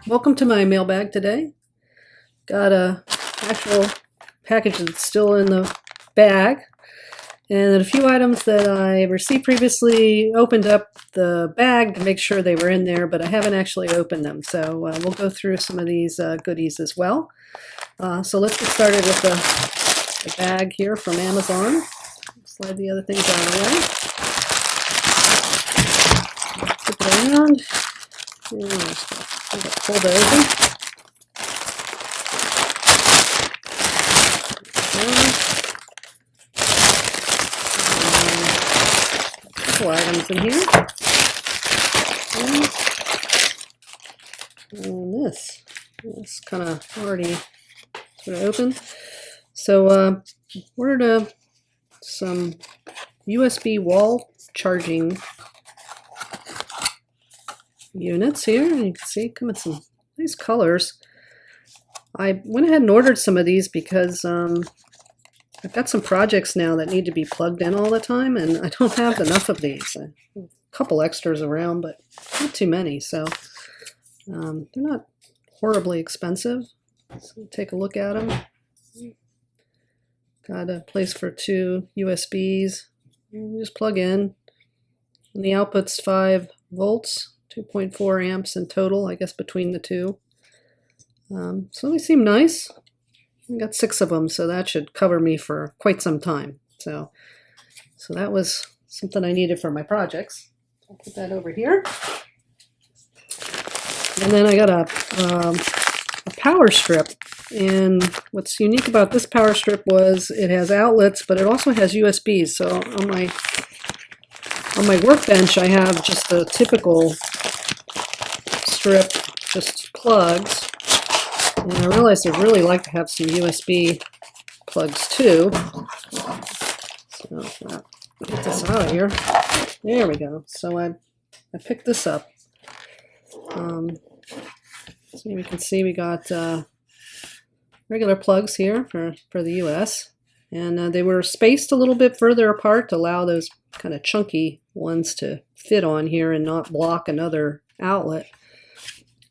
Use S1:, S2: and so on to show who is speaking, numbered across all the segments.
S1: Welcome to my mailbag today. Got a actual package that's still in the bag, and a few items that I received previously. Opened up the bag to make sure they were in there, but I haven't actually opened them. So we'll go through some of these goodies as well. So let's get started with the bag here from Amazon. Slide the other things out of the way. Flip it around. And pull it open. Items in here. And this kind of already sort of open. So ordered some USB wall charging units here, and you can see come in some nice colors. I went ahead and ordered some of these because I've got some projects now that need to be plugged in all the time, and I don't have enough of these. A couple extras around, but not too many, so they're not horribly expensive. So take a look at them. Got a place for 2 USBs. You just plug in, and the output's 5 volts, 2.4 amps in total, I guess, between the two. So they seem nice. I got 6 of them, so that should cover me for quite some time. So that was something I needed for my projects. I'll put that over here. And then I got a power strip. And what's unique about this power strip was it has outlets, but it also has USBs. So on my workbench, I have just a typical strip, just plugs. And I realized I'd really like to have some USB plugs too. So get this out of here. There we go. So I picked this up. So you can see we got regular plugs here for the US. And they were spaced a little bit further apart to allow those kind of chunky ones to fit on here and not block another outlet.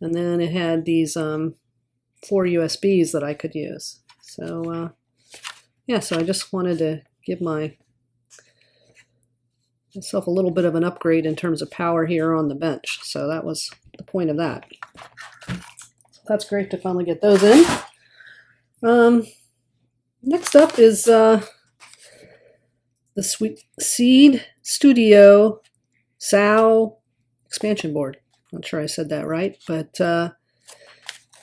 S1: And then it had these 4 USBs that I could use. So yeah, so I just wanted to give myself a little bit of an upgrade in terms of power here on the bench. So that was the point of that. So that's great to finally get those in. Next up is the Sweet Seed Studio SAO expansion board. Not sure I said that right, but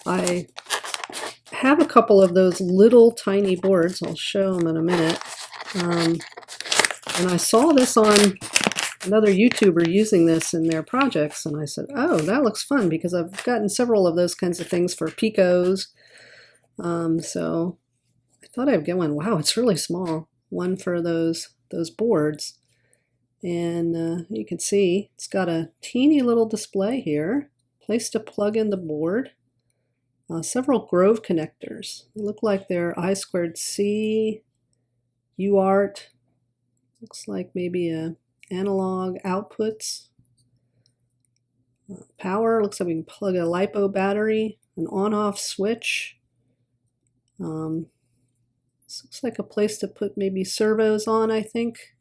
S1: I have a couple of those little tiny boards. I'll show them in a minute. And I saw this on another YouTuber using this in their projects, and I said, oh, that looks fun, because I've gotten several of those kinds of things for Picos. So I thought I'd get one. Wow, it's really small. One for those boards. And you can see it's got a teeny little display here, place to plug in the board. Several Grove connectors. They look like they're I2C, UART. Looks like maybe a analog outputs. Power. Looks like we can plug a LiPo battery, an on-off switch. This looks like a place to put maybe servos on, I think.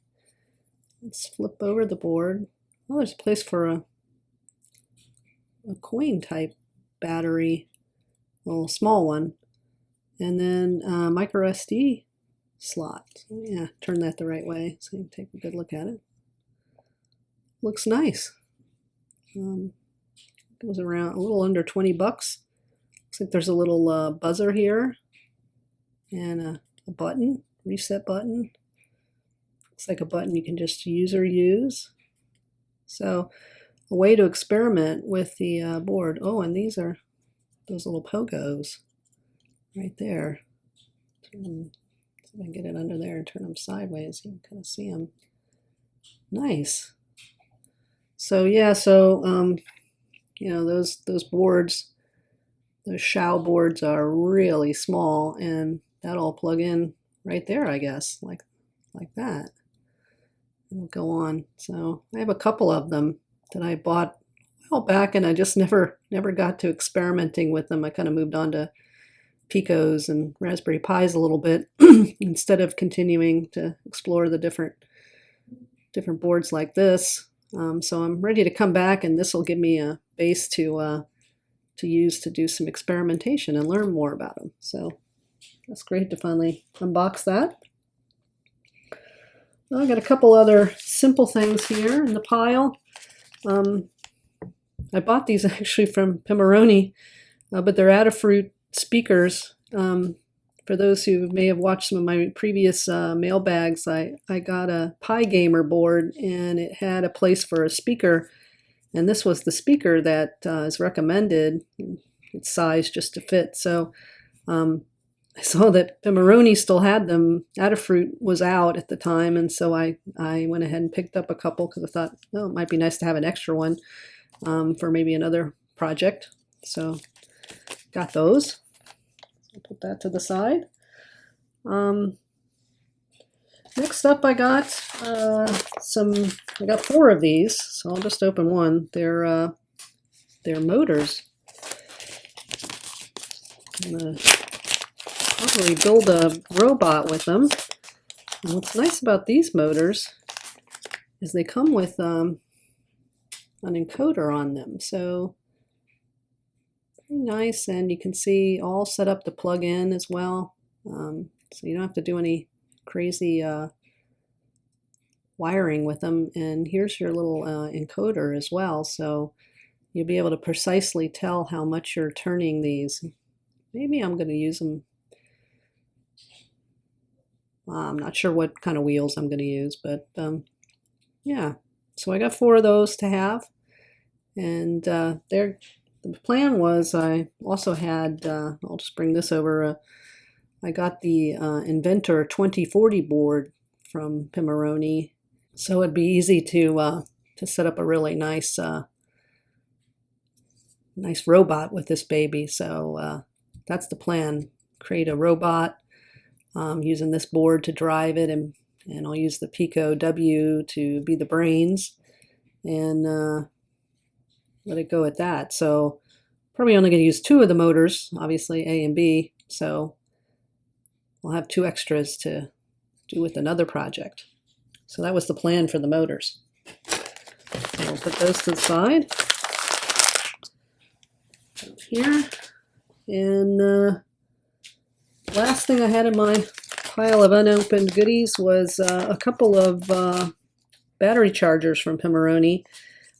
S1: Let's flip over the board. Oh, there's a place for a coin type battery. A little small one, and then micro SD slot. So yeah, turn that the right way so you can take a good look at it. Looks nice. It was around a little under 20 bucks. Looks like there's a little buzzer here and a button, reset button. Looks like a button you can just use or use. So a way to experiment with the board. Oh, and these are those little pogos right there. See if I can get it under there and turn them sideways. You can kind of see them. Nice. So yeah, you know, those boards, those SAO boards are really small, and that'll plug in right there, I guess, like that. It'll go on. So I have a couple of them that I bought a while back, and I just never got to experimenting with them. I kind of moved on to Picos and Raspberry Pis a little bit instead of continuing to explore the different boards like this. So I'm ready to come back, and this will give me a base to use to do some experimentation and learn more about them. So that's great to finally unbox that. Well, I got a couple other simple things here in the pile. I bought these actually from Pimoroni, but they're Adafruit speakers. For those who may have watched some of my previous mailbags, I got a Pi Gamer board, and it had a place for a speaker, and this was the speaker that is recommended. It's sized just to fit. So I saw that Pimoroni still had them. Adafruit was out at the time, and so I went ahead and picked up a couple because I thought, oh, it might be nice to have an extra one for maybe another project. So got those. I'll put that to the side. Next up, I got I got 4 of these, so I'll just open one. They're motors. I'm gonna probably build a robot with them. And what's nice about these motors is they come with an encoder on them, so pretty nice, and you can see all set up to plug in as well. So you don't have to do any crazy wiring with them. And here's your little encoder as well, so you'll be able to precisely tell how much you're turning these. Maybe I'm going to use them. I'm not sure what kind of wheels I'm going to use, but yeah. So I got 4 of those to have, and the plan was I also had, I'll just bring this over, I got the Inventor 2040 board from Pimoroni, so it'd be easy to set up a really nice robot with this baby. So that's the plan, create a robot using this board to drive it, and I'll use the Pico W to be the brains, and let it go at that. So probably only going to use 2 of the motors, obviously A and B, so I'll have 2 extras to do with another project. So that was the plan for the motors. So I'll put those to the side here. And last thing I had in my pile of unopened goodies was a couple of battery chargers from Pimoroni.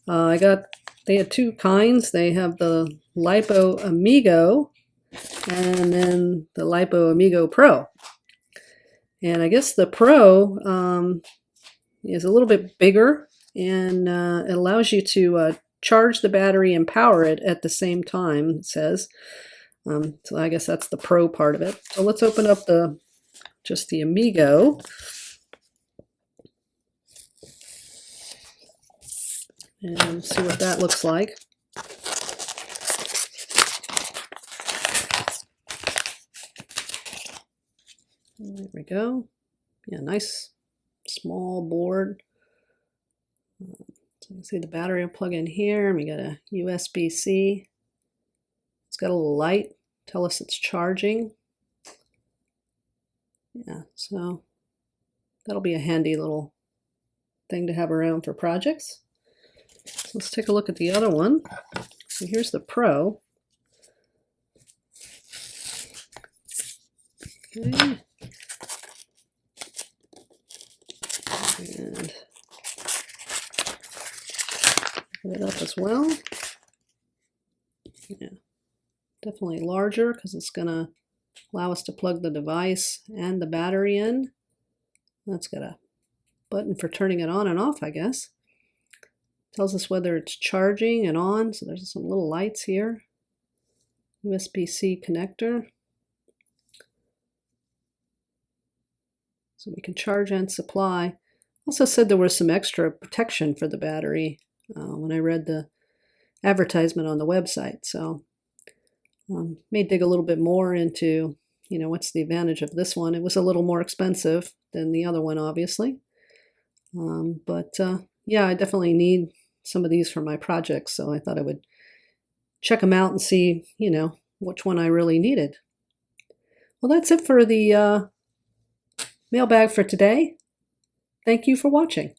S1: They had 2 kinds. They have the LiPo Amigo and then the LiPo Amigo Pro. And I guess the Pro is a little bit bigger, and it allows you to charge the battery and power it at the same time, it says. So I guess that's the Pro part of it. So let's open up just the Amigo. And see what that looks like. There we go. Yeah, nice small board. So you can see the battery will plug in here, and we got a USB-C. It's got a little light, tell us it's charging. Yeah, so that'll be a handy little thing to have around for projects. So let's take a look at the other one. So here's the Pro. Okay. And put it up as well. Yeah, definitely larger because it's going to allow us to plug the device and the battery in. That's got a button for turning it on and off, I guess. Tells us whether it's charging and on, so there's some little lights here. USB-C connector. So we can charge and supply. Also said there was some extra protection for the battery when I read the advertisement on the website. So may dig a little bit more into you know, what's the advantage of this one? It was a little more expensive than the other one, obviously. Yeah, I definitely need some of these for my projects, so I thought I would check them out and see, you know, which one I really needed. Well, that's it for the mailbag for today. Thank you for watching.